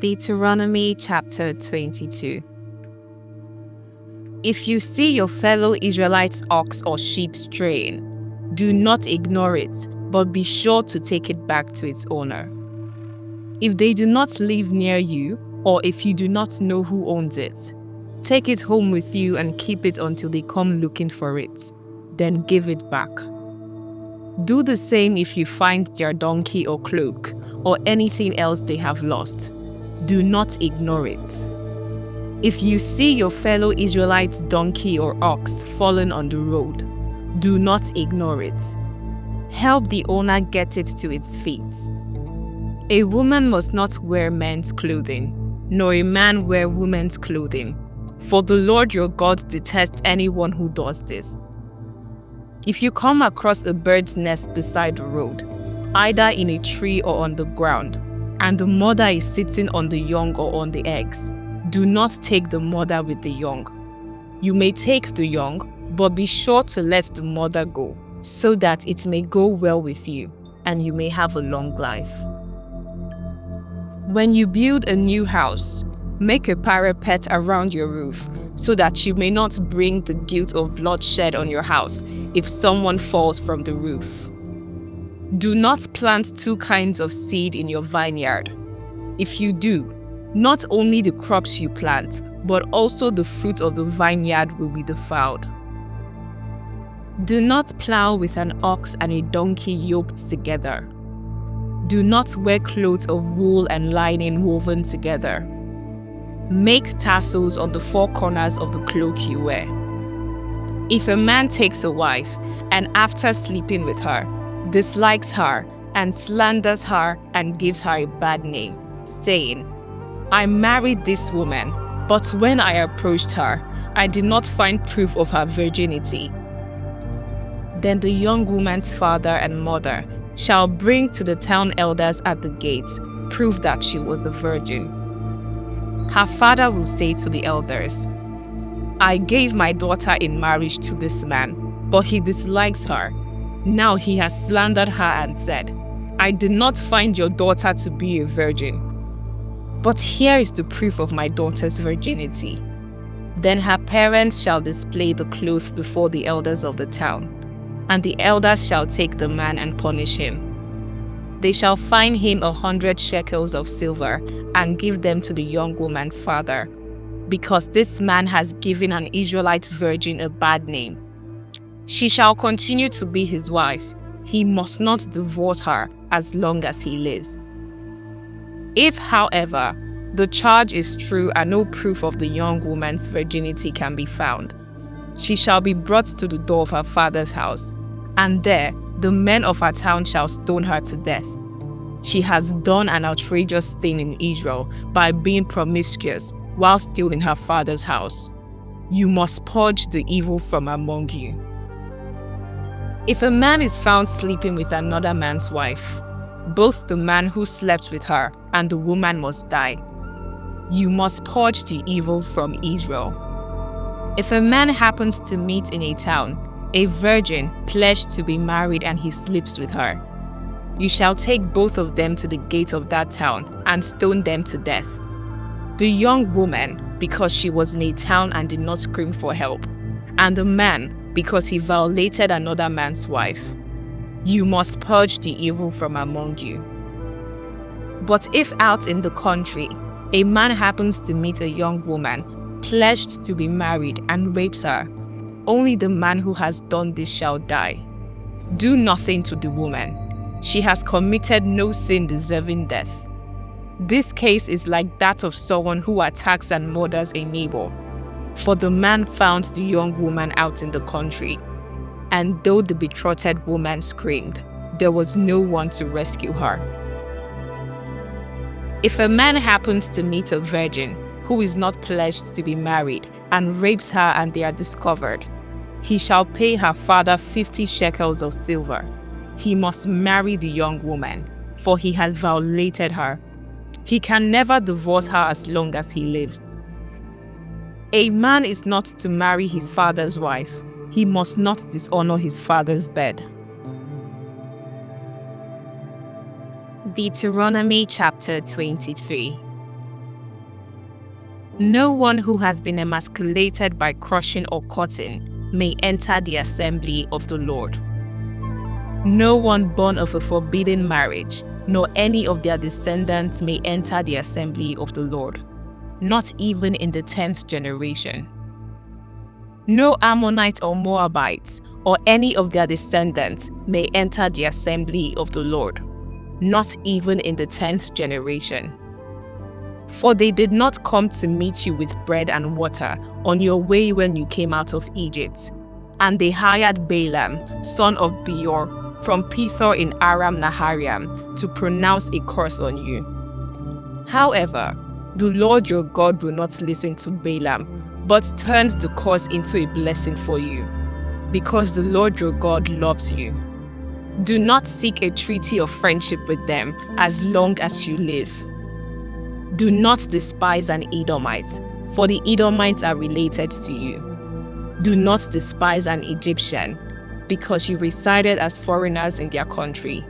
Deuteronomy chapter 22. If you see your fellow Israelite's ox or sheep straying, do not ignore it, but be sure to take it back to its owner. If they do not live near you, or if you do not know who owns it, take it home with you and keep it until they come looking for it. Then give it back. Do the same if you find their donkey or cloak, or anything else they have lost. Do not ignore it. If you see your fellow Israelite's donkey or ox fallen on the road, do not ignore it. Help the owner get it to its feet. A woman must not wear men's clothing, nor a man wear women's clothing, for the Lord your God detests anyone who does this. If you come across a bird's nest beside the road, either in a tree or on the ground, and the mother is sitting on the young or on the eggs, do not take the mother with the young. You may take the young, but be sure to let the mother go, so that it may go well with you, and you may have a long life. When you build a new house, make a parapet around your roof, so that you may not bring the guilt of bloodshed on your house if someone falls from the roof. Do not plant two kinds of seed in your vineyard. If you do, not only the crops you plant, but also the fruit of the vineyard will be defiled. Do not plow with an ox and a donkey yoked together. Do not wear clothes of wool and lining woven together. Make tassels on the four corners of the cloak you wear. If a man takes a wife, and after sleeping with her, dislikes her, and slanders her and gives her a bad name, saying, I married this woman, but when I approached her, I did not find proof of her virginity. Then the young woman's father and mother shall bring to the town elders at the gates proof that she was a virgin. Her father will say to the elders, I gave my daughter in marriage to this man, but he dislikes her. Now he has slandered her and said, I did not find your daughter to be a virgin. But here is the proof of my daughter's virginity. Then her parents shall display the cloth before the elders of the town, and the elders shall take the man and punish him. They shall fine him 100 shekels of silver and give them to the young woman's father, because this man has given an Israelite virgin a bad name. She shall continue to be his wife. He must not divorce her as long as he lives. If, however, the charge is true and no proof of the young woman's virginity can be found, she shall be brought to the door of her father's house, and there the men of her town shall stone her to death. She has done an outrageous thing in Israel by being promiscuous while still in her father's house. You must purge the evil from among you. If a man is found sleeping with another man's wife, both the man who slept with her and the woman must die. You must purge the evil from Israel. If a man happens to meet in a town a virgin pledged to be married and he sleeps with her, you shall take both of them to the gate of that town and stone them to death. The young woman, because she was in a town and did not scream for help, and the man, because he violated another man's wife. You must purge the evil from among you. But if out in the country, a man happens to meet a young woman, pledged to be married, and rapes her, only the man who has done this shall die. Do nothing to the woman. She has committed no sin deserving death. This case is like that of someone who attacks and murders a neighbor. For the man found the young woman out in the country, and though the betrothed woman screamed, there was no one to rescue her. If a man happens to meet a virgin who is not pledged to be married and rapes her and they are discovered, he shall pay her father 50 shekels of silver. He must marry the young woman, for he has violated her. He can never divorce her as long as he lives. A man is not to marry his father's wife. He must not dishonor his father's bed. Deuteronomy chapter 23. No one who has been emasculated by crushing or cutting may enter the assembly of the Lord. No one born of a forbidden marriage, nor any of their descendants may enter the assembly of the Lord, not even in the 10th generation. No Ammonite or Moabite, or any of their descendants may enter the assembly of the Lord, not even in the 10th generation. For they did not come to meet you with bread and water on your way when you came out of Egypt. And they hired Balaam, son of Beor, from Pethor in Aram Naharaim, to pronounce a curse on you. However, the Lord your God will not listen to Balaam, but turns the curse into a blessing for you, because the Lord your God loves you. Do not seek a treaty of friendship with them as long as you live. Do not despise an Edomite, for the Edomites are related to you. Do not despise an Egyptian, because you resided as foreigners in their country.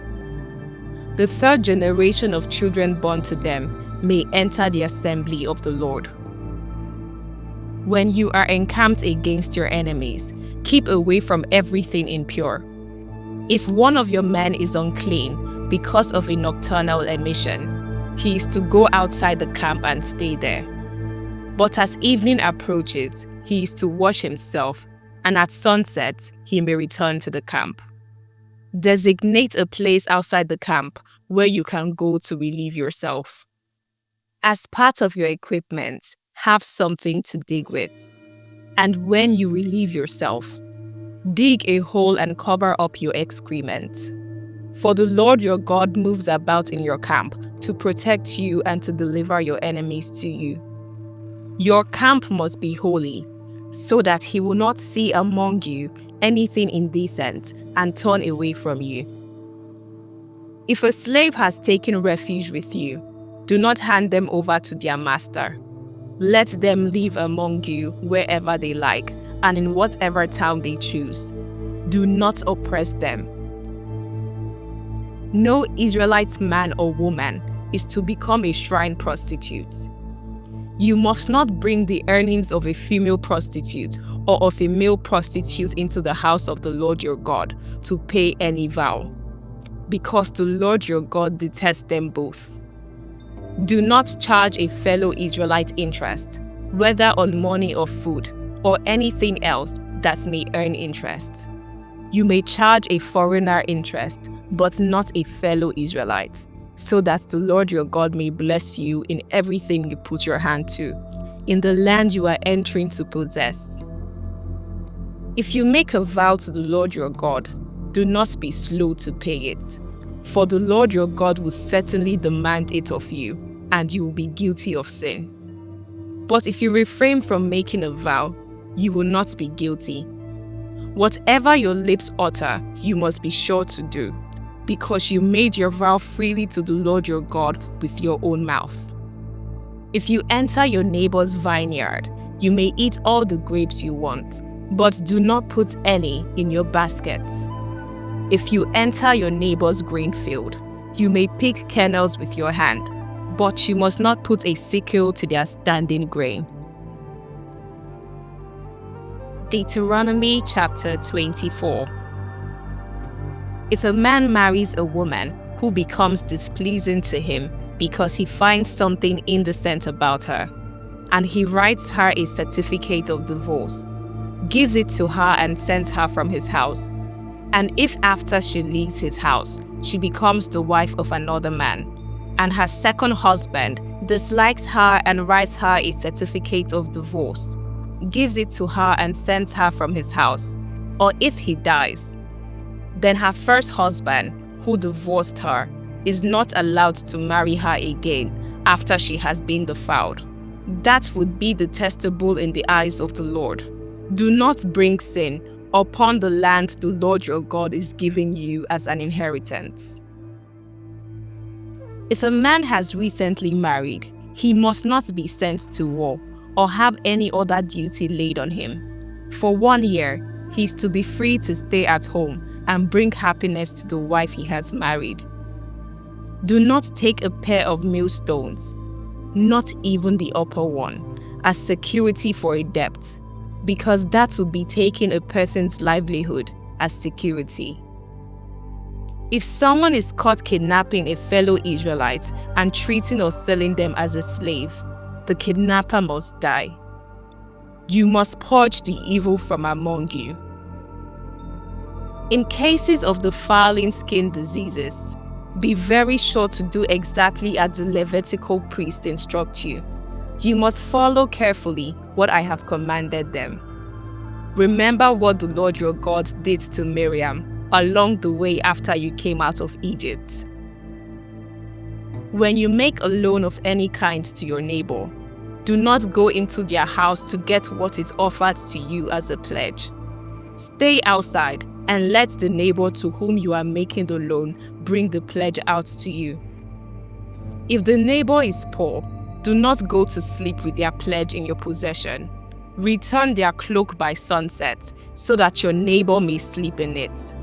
The 3rd generation of children born to them may enter the assembly of the Lord. When you are encamped against your enemies, keep away from everything impure. If one of your men is unclean because of a nocturnal emission, he is to go outside the camp and stay there. But as evening approaches, he is to wash himself, and at sunset, he may return to the camp. Designate a place outside the camp where you can go to relieve yourself. As part of your equipment, have something to dig with. And when you relieve yourself, dig a hole and cover up your excrement. For the Lord your God moves about in your camp to protect you and to deliver your enemies to you. Your camp must be holy, so that he will not see among you anything indecent and turn away from you. If a slave has taken refuge with you, do not hand them over to their master. Let them live among you wherever they like and in whatever town they choose. Do not oppress them. No Israelite man or woman is to become a shrine prostitute. You must not bring the earnings of a female prostitute or of a male prostitute into the house of the Lord your God to pay any vow, because the Lord your God detests them both. Do not charge a fellow Israelite interest, whether on money or food, or anything else that may earn interest. You may charge a foreigner interest, but not a fellow Israelite, so that the Lord your God may bless you in everything you put your hand to, in the land you are entering to possess. If you make a vow to the Lord your God, do not be slow to pay it, for the Lord your God will certainly demand it of you, and you will be guilty of sin. But if you refrain from making a vow, you will not be guilty. Whatever your lips utter, you must be sure to do, because you made your vow freely to the Lord your God with your own mouth. If you enter your neighbor's vineyard, you may eat all the grapes you want, but do not put any in your baskets. If you enter your neighbor's grain field, you may pick kernels with your hand, but you must not put a sickle to their standing grain. Deuteronomy chapter 24. If a man marries a woman who becomes displeasing to him because he finds something indecent about her, and he writes her a certificate of divorce, gives it to her and sends her from his house, and if after she leaves his house, she becomes the wife of another man, and her second husband dislikes her and writes her a certificate of divorce, gives it to her and sends her from his house, or if he dies, then her first husband, who divorced her, is not allowed to marry her again after she has been defiled. That would be detestable in the eyes of the Lord. Do not bring sin upon the land the Lord your God is giving you as an inheritance. If a man has recently married, he must not be sent to war or have any other duty laid on him. For 1 year, he is to be free to stay at home and bring happiness to the wife he has married. Do not take a pair of millstones, not even the upper one, as security for a debt, because that would be taking a person's livelihood as security. If someone is caught kidnapping a fellow Israelite and treating or selling them as a slave, the kidnapper must die. You must purge the evil from among you. In cases of defiling skin diseases, be very sure to do exactly as the Levitical priest instructs you. You must follow carefully what I have commanded them. Remember what the Lord your God did to Miriam along the way after you came out of Egypt. When you make a loan of any kind to your neighbor, do not go into their house to get what is offered to you as a pledge. Stay outside and let the neighbor to whom you are making the loan bring the pledge out to you. If the neighbor is poor, do not go to sleep with their pledge in your possession. Return their cloak by sunset, so that your neighbor may sleep in it.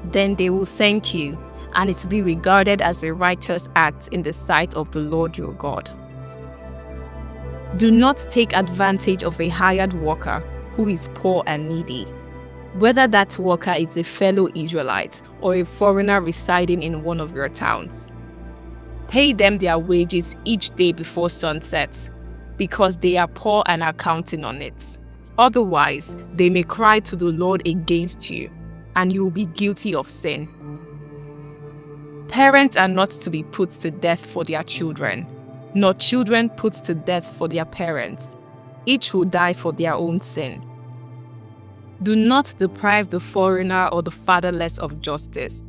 Then they will thank you, and it will be regarded as a righteous act in the sight of the Lord your God. Do not take advantage of a hired worker who is poor and needy, whether that worker is a fellow Israelite or a foreigner residing in one of your towns. Pay them their wages each day before sunset, because they are poor and are counting on it. Otherwise, they may cry to the Lord against you, and you will be guilty of sin. Parents are not to be put to death for their children, nor children put to death for their parents. Each will die for their own sin. Do not deprive the foreigner or the fatherless of justice,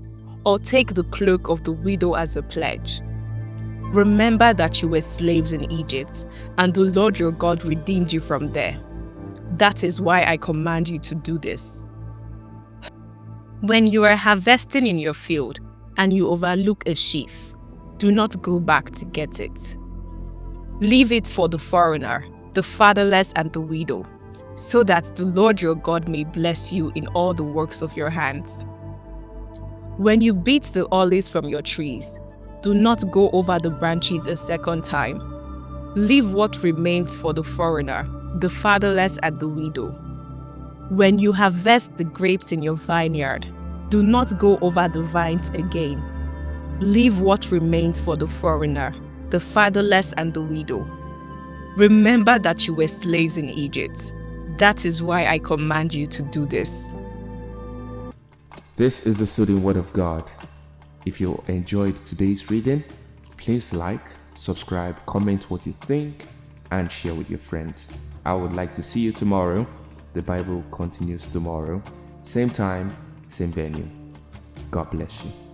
or take the cloak of the widow as a pledge. Remember that you were slaves in Egypt, and the Lord your God redeemed you from there. That is why I command you to do this. When you are harvesting in your field, and you overlook a sheaf, do not go back to get it. Leave it for the foreigner, the fatherless, and the widow, so that the Lord your God may bless you in all the works of your hands. When you beat the olives from your trees, do not go over the branches a second time. Leave what remains for the foreigner, the fatherless, and the widow. When you harvest the grapes in your vineyard, do not go over the vines again. Leave what remains for the foreigner, the fatherless, and the widow. Remember that you were slaves in Egypt. That is why I command you to do this. This is the soothing word of God. If you enjoyed today's reading, please like, subscribe, comment what you think, and share with your friends. I would like to see you tomorrow. The Bible continues tomorrow. Same time, same venue. God bless you.